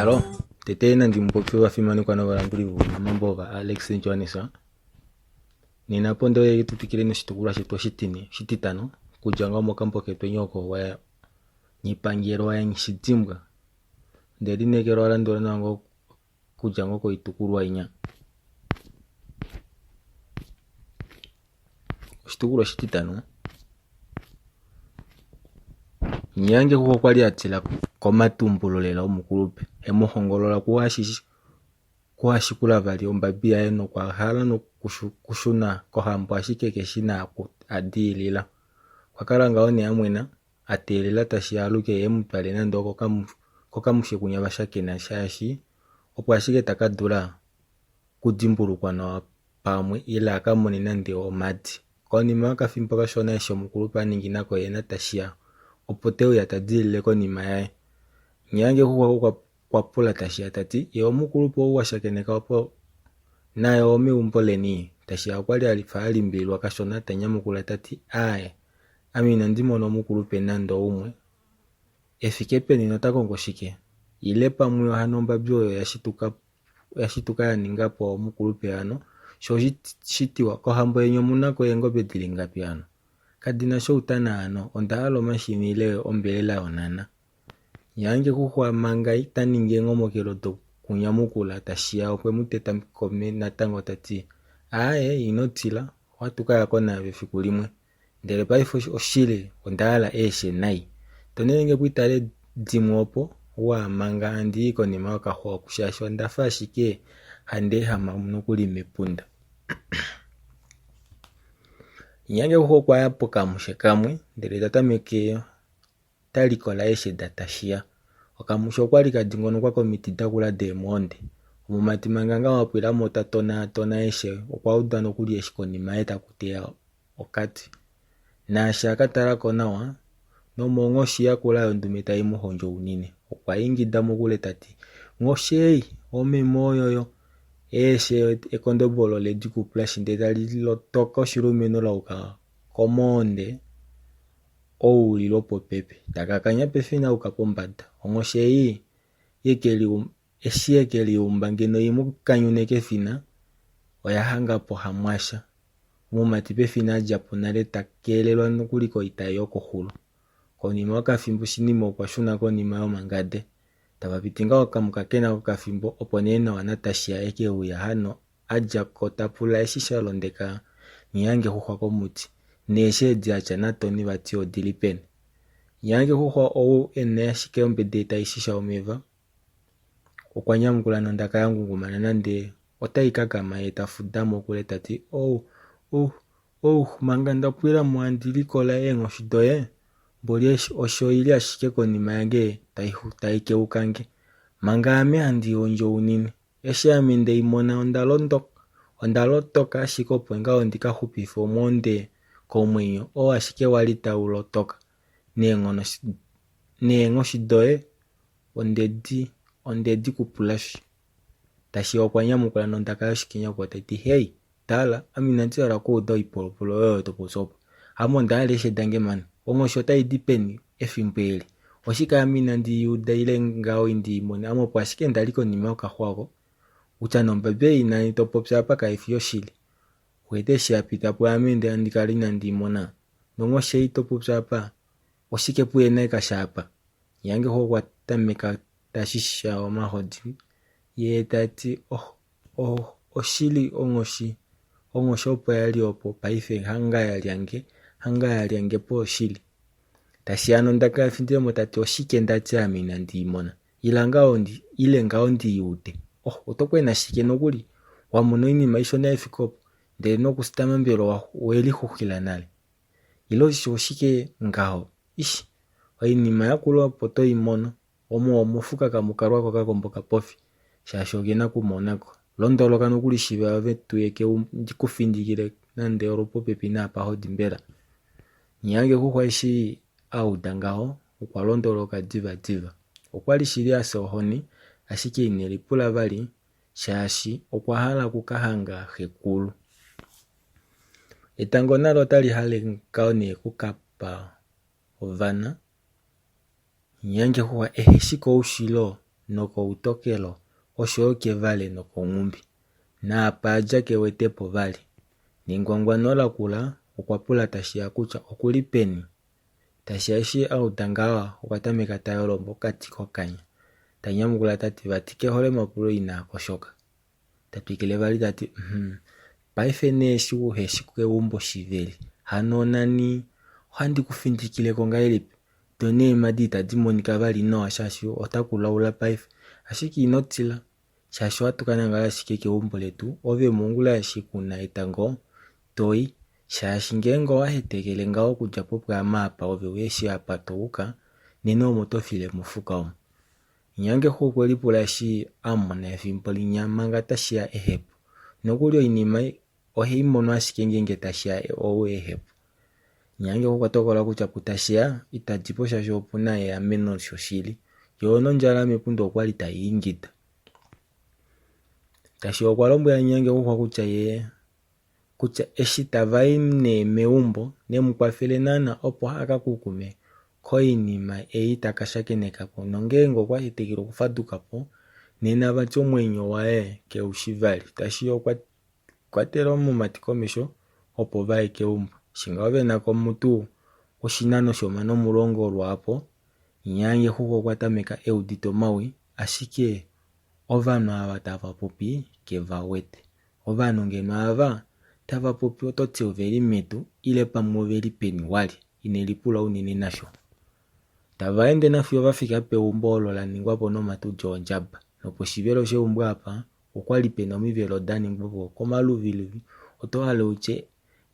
Alo, tetena ndi mpopi wa fimani kwa nova lambulivu na mambo va Alex Njoanisa. Ninapondo ye tutikile no shitukula shitwa shititano kujanga mokampo ketwe nyoko wa nyipangiro wa nshitimbwa. Ndeli nekero alandora nango kujanga ko itukulwa inya. Shitukula shititano nyange kuko kwali atila kwa matumbulo lela omukulupe emuhongolola kuhashikula vali ombabia eno kwa hala no kushuna kohambo ashikeke shina adilila kwakalanga one amwena atelela tashialuke yemutwale nando kokamushe kunyaba shakena shashi opo ashike takadula kudimbulukwa na pamwe ila akamone nande omati konima wakafimpa kashona esho mukulupe aninginako yena tashia opo teo yatadilile konima yae nyange huwa kwa pula tashia tati yo mukulupe uwa shakeneka opo na yo meumboleni tashia kwali alifahali mbilu wakashona tanyamukula tati ae amina ndimono mukulupe nando umwe efikepe ninotako ngoshike ilepa muyo hanomba byo yashituka yaningapo mukulupe hano sho shitiwa kohambo yenyo munako yengobe dilinga piano kadina sho utana hano ondahalo mashini ile ombelela onana yange kuhwa manga itaninge ngomokelo to kunyamukula tashia opwe muteta kome natango tati ae inotila watuka yakona befikulimwe ndele paifo oshile ondahala eshe nai tonenge kuitale dimwopo wa manga andi konima wakahwa kushasho ndafa shike hande hama munokuli mepunda nyange kuho kwa yapo kamushe kamwe ndele tatameke talikola eshe datashia okamusho kwali kadingono kwa komiti dakula demonde omumati manganga wapwila mota tona eshe okwaudwa nokuli eshe konima eta kutea okati na shaka talako nawa no mongoshi yakula yondume tayi muhonjo unine okwa ingida mukule tati ngoshei omemoyoyo eshe ekondobolo le dikuplash ndetali lotoko shirumeno lauka komonde ouli lopo pepe takakanya pefina ukapombada ongoshei yekeli umbangeno yimukanyuneke fina oyahanga po hamwasha mumati pefina japonale takelelwa nokuliko itayoko hulu konima wakafimbo shinimo kwa shuna konima yomangade tabapitinga wakamukakena wakafimbo opo nena wanatashia eke uya hano aja kotapula eshisha londeka nyange huhwa komuti neshe diacha natoni bati odilipene nyange huhwa ou ene shike ombede taishisha omeva okwanyamukula nondaka yangu ngumana nande otaikakama etafudamo kule tati manga ndapwila muandilikola engoshidoye mboli osho ili ashike konima yange taikeukange manga ame handi onjo unine eshe amende imona ondalotoka ashike opo nga ondika hupifo omonde komwenyo o ashike wali taulotoka neengoshidoye ondedi kupulash tashi okwanyamukula nondaka yoshikenya kwa tati hey tala amina ntiyala kuuda ipolopolo yoyo toposopo amonda aleshe dange man ongosho taidipeni efimbwele oshika amina ndiyuda ile ngao indimone amopo ashike ndaliko nima okahwako utano mbabe inani topopsa paka ifi yoshile wete shiapita po amende andikalina ndimona nongoshe itopopsa pa oshike puye naika shapa yange ho kwatameka tashisha omahodi ye tati oshili ongoshi opo yali opo paife hanga yaliange po oshili tashiano ndaka findile motati oshike ndati amina ndimona ile ngao ndiyute otokwena shike nokuli wamono inima ishona efikopo ndele nokusitama mbelo weli huhila nale ilo shike ngao inima yakulwa poto imono omufuka kamukarwa kwa kakomboka pofi shashogena kumonako londoloka nokuli shiba vetu yeke kufindikile nande oropo pepi na pahodi mbela nyange huhwa ishi audangao ukwalondoloka diva okwali shili asohoni ashike inelipula bali shashi okwahala kukahanga hekulu etango nalo tali hale kaone kukapa ovana nyange huwa eheshiko ushilo nokoutokelo oshowo kevale nokong'umbi, naapa alya kewetepo vali. Ningwangwana olakula okwapula tashiya kutya okuli peni. Tashiya eshi alutangawa okwatameka tayolo mokati kokanya. Tanyamukula tati vati kehole mapulo inakoshoka. Tatwikile vali tati paife eshi wuheshi kegumbo shiveli. Hano nani ohandi kufindikile kongailipi. Done madi tadi monika vali nawa shashi otakulaula paife. Ashiki inotila shashi watukana ngala shike kegumbo letu ove mongula eshi kuna etango toi shashi ngengo wahetekele ngao kudya popwa maapa ove weshi apatouka nene omotofile mufuka omo. Nyange hukweli pula eshi amona efimbo linyama tashiya ehepo. Nokulio inima ohimono ashike ngenge tashiya ehepo. Nyange hukwatokola kutya putashiya itadipo shashi opuna ameno shoshili. Yono njala mepundo okwali tayiingita. Tashi okwalombwela nyange hukwa kutya eshi tavai meumbo nemukwafele nana opo haka kukume koinima takashakenekapo nongengo okwahitikile okufadukapo nena vati omwenyo wae keushivali. Tashi kwatela momati komesho opo vae keumbo. Shinga ovenako mutu oshinano shomano mulongo lwapo nyange huko kwatameka eudito mawi ashike ovanu ava tava popi keva wete. Ovanu ngeno ava tava popi ototi oveli metu ile pamwe oveli peni wali inelipula unene nasho. Tava ende nafyo vafika peumbo olola ningwapo nomatudjo onjaba. Noposhivelo sheumbo apa okwali pena omivelo daningwapo komaluviluvi otohale uche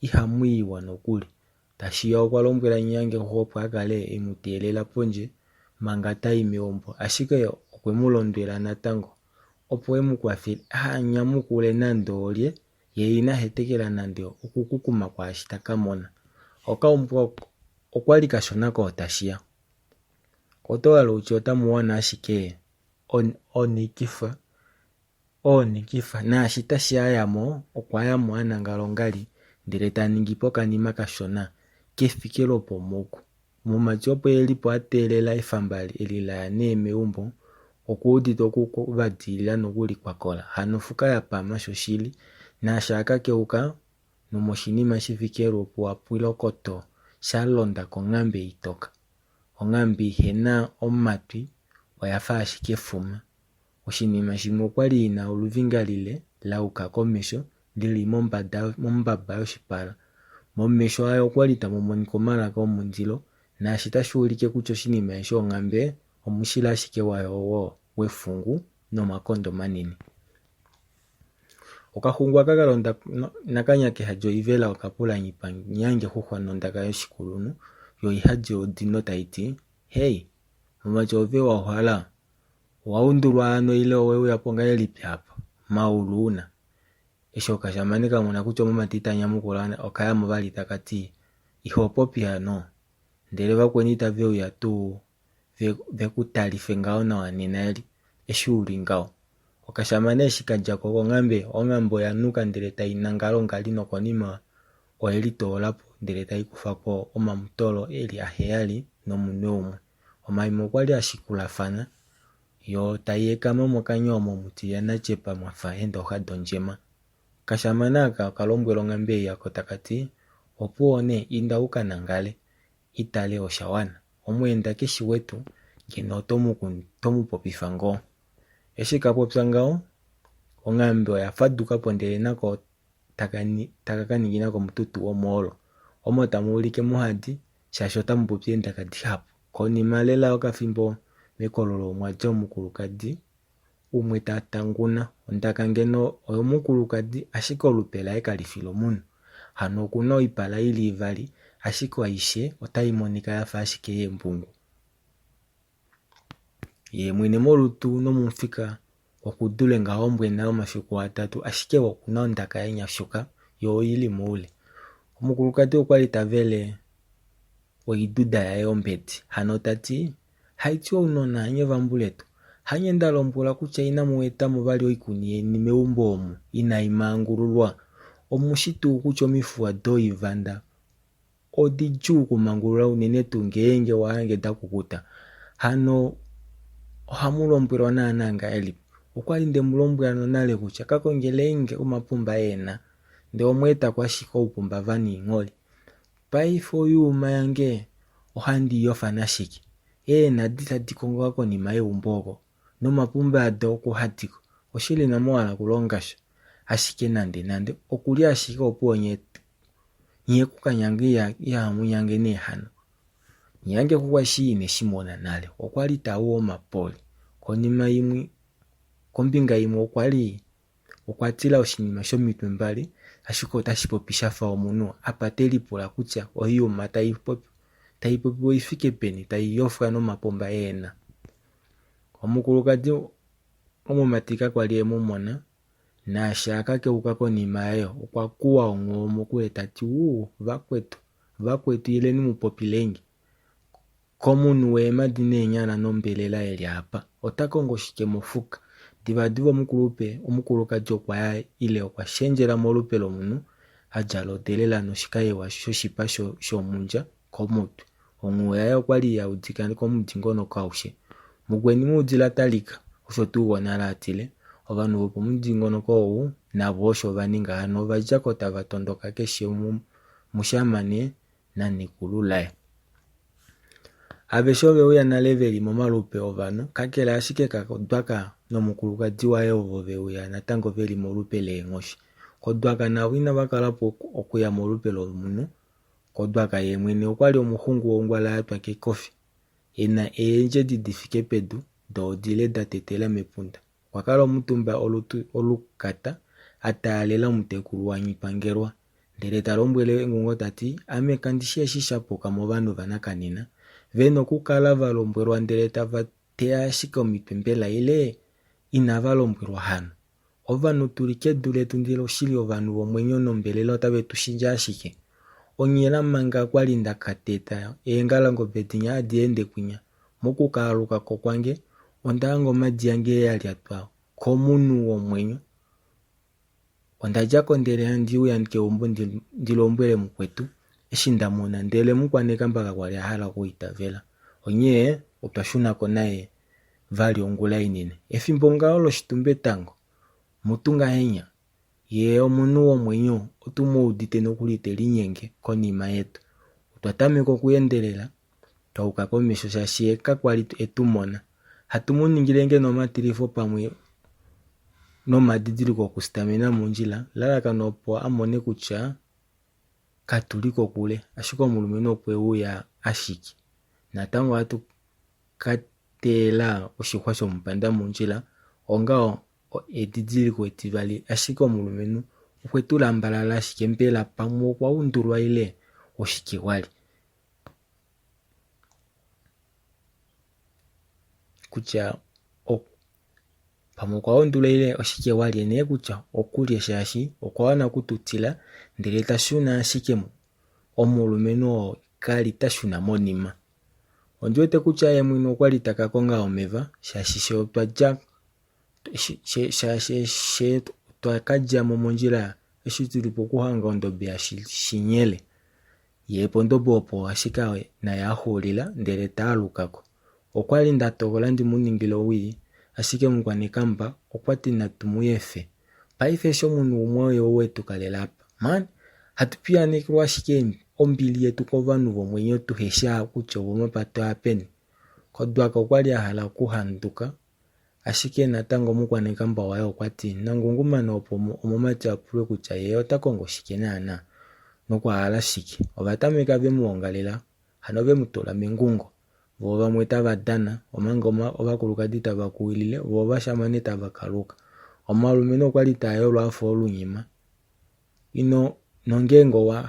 ihamuiwa nokuli. Tashi okwalombwela nyange hopo akale emutelela ponje manga tayi meumbo ashike okwemulondwela natango opo emukwafile anyamukule nando olye ye inahetekela nande okukukuma kwashi takamona. Okaumbo okwali kashonako otashiya. Otohale uche otamuwana ashike onikifa naashi tashiya yamo okwayamo anangalongali ndele taningipo okanima kashona kefike lopomuku. Mumati opo yelipo atelela efambali elilaya meumbo okuudite okuvadilila nokuli kwakola. Hano fuka yapama shoshili naashi akakeuka nomoshinima shifike lupu wapilokoto shalonda kongambe itoka. Ongambe ihena omatwi oyafa ashike fuma. Oshinima shimwe okwali ina oluvingalile lauka komesho lili mombaba yoshipala. Momesho ayo okwali tamu monika omalaka omundilo naashi tashi ulike kutya oshinima esho ongambe omushila ashike wayo wefungu nomakondo manene. Okahungu aka kalonda nakanya keha joivela okapula nyipa nyange huhwa nondaka yoshikulunu yo ihadje odino taiti hey mumati ove wahwala waundulwa ano ile owe uyaponga elipi hapa mauluna. Esho kashamane kamona kutya mumati tanyamukula okayamo vali takati ihopopi hano ndele vakweni tave uyatu vekutalife ngao nawa nena eli eshi uli ngao. Okashamane eshi kajako kongambe oyanuka ndele tayi nangalo ngali nokonima oyeli toolapo ndele tayi kufako omamutolo eli aheyali nomunwe umwe. Omayima okwali ashikulafana yo tayi ekama mokanya momuti yanachepa mwafa enda ohado njema. Kashamane aka kalombwela ongambe yako takati opuone inda ukanangale itale oshawana omwenda keshi wetu ngeno tomu popifa ngoo. Eshi kapopya ngao ongambe oyafadukapo ndele nako takakaninginako mututu omolo. Omo tamuulike muhadi shashi otamu popi enda kadi hapo. Konima lela okafimbo mekololo omwadja omukulukadi umwe tatanguna ondaka ngeno oyo mukulukadi ashike olupe laye kalifile omuno. Hano okuna oipala yili ivali ashike aishe otayi monika yafa ashike yembungu. Ye mwene molutu nomuthika okudule ngao ombwena yomashuku 3 ashike okuna ondaka yenyashuka yo oyili muule. Omukulukadi okwali tavele oiduda yaye ombeti. Hano tati haiti ounona hanye vambuletu hanye ndalombula kutya inamueta muvali oikuni yeni meumbo omu inaimangululwa omushitu kutya omifuwa doivanda odiju kumangulula unene tu ngenge wahange dakukuta. Hano ohamulombwelwa naananga elipo. Okwali ndemulombwela nale kutya kakongelenge omapumba ena nde omweta kwashika upumba vaning'oli. Paife oyuuma yange ohandi yofa nashiki ena ditadikongola konima yeumboko nomapumba ado okuhatiko oshili namowala kulongasho ashike nande okuli ashike opuwo nye kukanyange yahamunyange nehano nyange kukwashi ineshimona nale okwali tawu omapoli konima yimwe kombinga yimwe okwatila oshinima shomitwe mbali ashike otashipopi shafa omunu apatelipula kutya oyuuma tayi popi oyifike peni tayi yofwa nomapumba ena. Omukulukadi omumatika kwali emumona naashaka keuka konima yayo okwakuwa onguwo mokule tati vakwetu ileni mupopilenge komunu weema dineenyala nombelela eli apa otakongo shike mofuka. Divadiva omukulukadi okwaya ile okwashendjela molupe lomunu ajalodelela noshikayewa shoshipa shomunja komutu. Onguwo yaye okwali yaudika komudingonoko awushe. Mukweni muudila talika osho tuugonala atile ovanhu vopomudingonoko owu navo osho vaninga hano vajako tava tondoka keshe mushamane nanikululaye. Avesho veuya nale veli momalupe ovano kakele ashike kakodwaka nomukulukadi waye ovo veuya natango veli molupe leeng'oshi. Kodwaka navo inavakalapo okuya molupe lomunu. Kodwaka yemwene okwali omuhungu wongwala yatwa kekofi ena eenje didifike pedu doodile datetela mepunda. Wakala omutumba olukata ataalela omutekulu wanyipangelwa ndele talombwele ngungo tati ame kandishi eshi shapuka movanhu vanakanena veno kukala valombwelwa ndele tavateya ashike omitwe mbela ile inavalombwelwa hano. Ovanhu tuli kedu letu ndilo shili ovanhu vomwenyo nombelela otavetushinja ashike. Onyela manga kwali ndakateta eengalangombe dinya adiende kwinya mokukaaluka kokwange ondaango madi yange yalyatwa komunu womwenyo ondajako ndele handiuya keumbo ndilombwele mukwetu eshi ndamona ndele mukwanekamba kwali ahala okuitavela onye otwashunako naye vali ongula inene. Efimbo ngao loshitumbe tango mutunga henya ye omunu womwenyo otumuudite nokuli telinyenge konima yetu. Twatameka okuyendelela twauka komesho shaashi eka kwali etumona hatumuningilenge nomatilifo pamwe nomadidiliko okustamina mondjila lalakano opo amone kutya katuli kokule ashike omulumentu okweuya ashiki. Natango hatu kateela oshihwa shomupanda mondjila onga edidiliko etivali ashike omulumentu okwetulambalala ashike mbela pamwe okwaundulwa ile oshike wali kutya pamwe okwaundulwa ile oshike wali ene kutya okulye shaashi okwawana kututila ndele tashuna ashike omulumentu kali tashuna monima. Ondiwete kutya ye mwene okwali takakonga omeva shaashi shaashi twakadjamo mondjila eshi tulipo kuhanga ondombe ya shinyele ye pondombe opo ashika naye ahulila ndele taalukako. Okwali ndatogola ndimuningile owili ashike mukwanekamba okwati natumuyefe paife sho munhu umwe oyo wetukalela apa man hatupiyanekilwa ashike ombili yetu kovanhu vomwenyo tuhesha kutya ovomapato apeni. Kodwaka okwali ahala okuhanduka ashike natango mukwanekamba waye okwati nangungumana opo omomati apulwe kutya ye otakongo shike naana nokwahala shike. Ovatameka vemuwongalela hano vemutula mengungo vo vamwe tavadana omanga ovakulukadi tavakuwilile vo vashamane tavakaluka. Omalumentu okwali taayolwa afa olunyima nongengo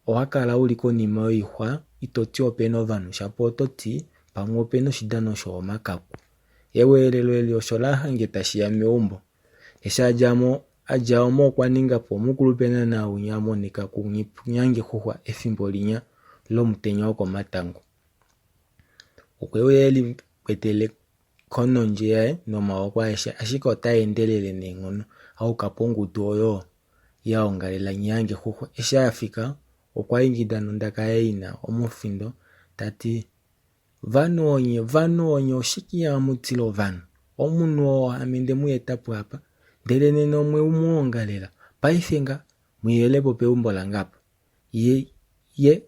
owakala uli konima yoihwa itoti opena ovanhu shapo ototi pamwe opena oshidano shoomakaku. Eweelelo eli osho lahange tashiya meumbo esha ajamo okwaningapo omukulupe naana unya amoneka kunyange huhwa efimbo linya lomutenya wokomatango. Okweuya eli kwetele konondje yaye nomawoko aeshe ashike otayeendelele neengono aukapo ongudu oyo yaongalela nyange huhwa. Esha yafika okwaingida nondaka yaye ina omufindo tati vanu onye oshikia mutilo vanu. Omunu amende muetapu hapa. Ndele neno mwe umuongalela. Paifenga muyelepo pe umbola ngapa.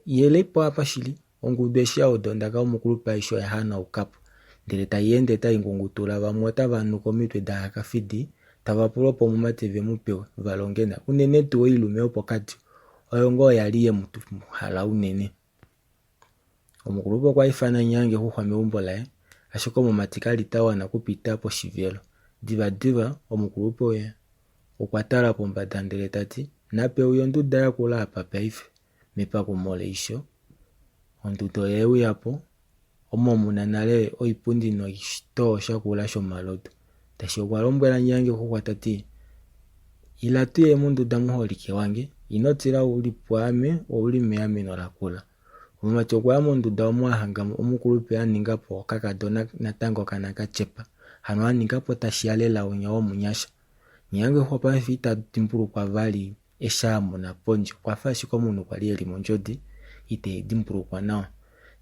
Yelepo hapa shili. Ongudeshia odondaka umukulupa isho ya hana ukapu. Ndele tayende ta ingungutula vamuota vanu komitwe dahaka fidi. Tavapulopo mumateve mupewe valongena. Unene tuwe ilume opo kati. Oyongo yaliye mutu hala unene. Omukulupa kwa ifana nyange huwa meumbola ashiko mumatikali tawa na kupita po shivelo. Diva omukulupa oya. Ukwatala pombada ndele tati. Nape uyondu daya kula hapa paife. Mepa kumole isho. Onduto yewe yapo. Omomuna nale oipundi no ishito shakula shomalodo. Tashi okwalombwela nyange huwa tati. Ilatu ye mundu damuholike wange. Inotila ulipuame ulimeame no lakula. Omumachokwa ya mundu da omuahanga omukulupe aningapo kakadona natango kanaka chepa. Hano aningapo tashialela unya omunyasha. Nyange huwa pafita timpuru kwa vali eshamu na ponjo. Kwa fashi kwa munu kwa liye limonjodi. Ite dimpuru kwa nao.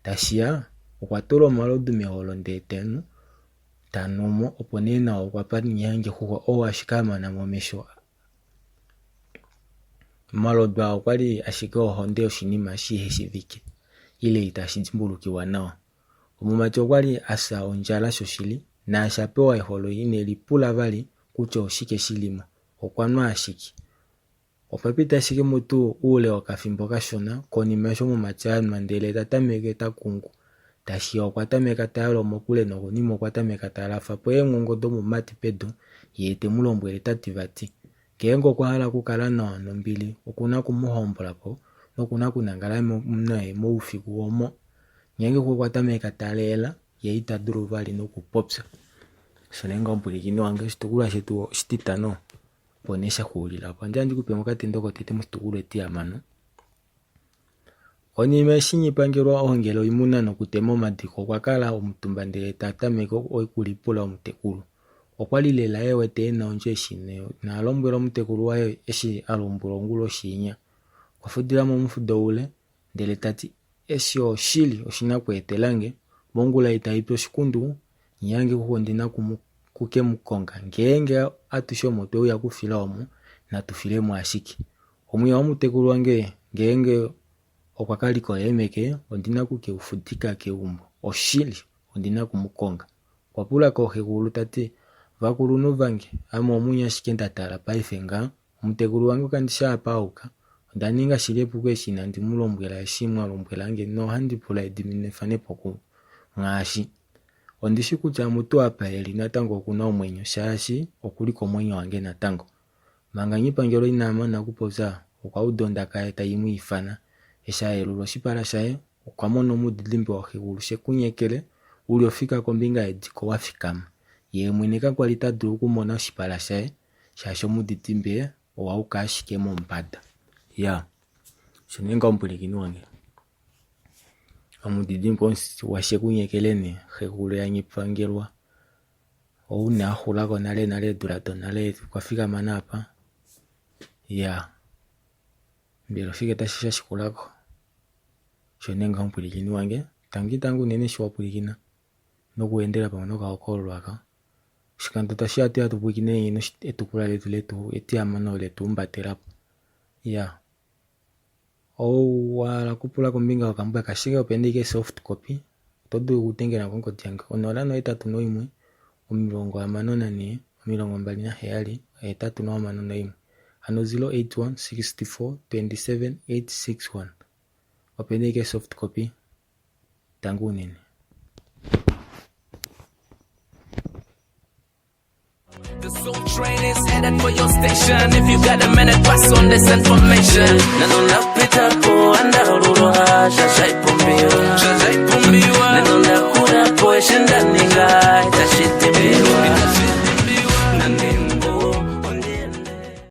Tashia ukwatolo malodu meholonde tenu. Tanomo oponena ukwapani nyange huwa owa shikama na momesho. Malodwa ukwali ashika ohonde oshinima shiheshivike. Ile itashijimbuluki wanao. Omumacho kwali asa onjala shoshili. Na ashapewa iholo ine lipula vali kucho oshike shilima. Okwanwa ashiki. Opapita shike mutu ule wakafimbo kashona. Koni mesho mumachanu mandele tatameke takungu. Tashi okwatameka talo mokule no nimo okwatameka talafa. Poe ngongodo mumati pedo. Yete mulombwele tativati. Kengo kwa hala kukala na nombili. Okuna kumuhombola po. Nokuna kunangala mnae muufiku omo. Nyange kwa tameka talela. Yeita duru vali no kupopsa. Sonenga mpulikini wange shitukula shetu shititano. Ponesha kuulila. Panjandi kupemoka tendoko tete mustukulu eti amano. Onime shinyi pangirwa ohongelo imuna no kutemo madiko kwa kala omutumbandele tatameko oikulipula omutekulu. Okwali lela ewe teena onje shine na alombwela omutekulu wae eshi alombwela ngulo shinya. Kwa fudila mumufudo ule ndele tati eshi oshili oshina kwetelange mongula itaipi oshikundu nyange kuhondina kuke mukonga ngenge atusho moto ya kufila omu na tufile mu ashiki. Omuya omutekulu wange ngenge okwakaliko emeke ondina kuke ufudika ke umbo oshili ondina kumukonga kwa pula kohegulu tati vakulu nuvange ama omunya shikenda tala paifenga omutekulu wange kandisha apauka ondaninga shilepu kweshina ndi mulombwela eshimwa lombwela nge no handipula ediminefane poku ngashi ondishi kutya mutu apa eli natango kuna omwenyo shashi okuliko omwenyo wange natango manga nyipangelo inama nakupoza okwaudonda kaeta yimu ifana esha elulo shipala shae okwamono mudilimbe ohegulu shekunyekele uli ofika kombinga ediko wafikama ye mweneka kwalita dulu kumona oshipala shae shasho muditimbe owauka ashike mombada ya shonenga ompulikini wange omudidimbo washekunyekele hegulu ya nyipangelwa ouna ahulako nale durato nale kwafika manapa ya mbilo fike tashisha shikulako shonenga ompulikini wange tangu nene shiwapulikina nokuendela pamonoka okolwaka shikanto tashia tia tupukine ino etukula letu eti amano letu mbatelapo ya wala kupula kombinga wakambwa kashike opendike soft copy todo kutengela konko tianga onolano etatu no imwe omilongo amanona ne omilongo mbali na heyali etatu no amanona imwe ano 081 64 27 861 opendike soft copy tangu nene. The soul train is headed for your station. If you got a minute, pass on this information. Nano napita po andaruloha, shashai pumbiwa. Nano nakura po eshinda ningai, tashiti biwa.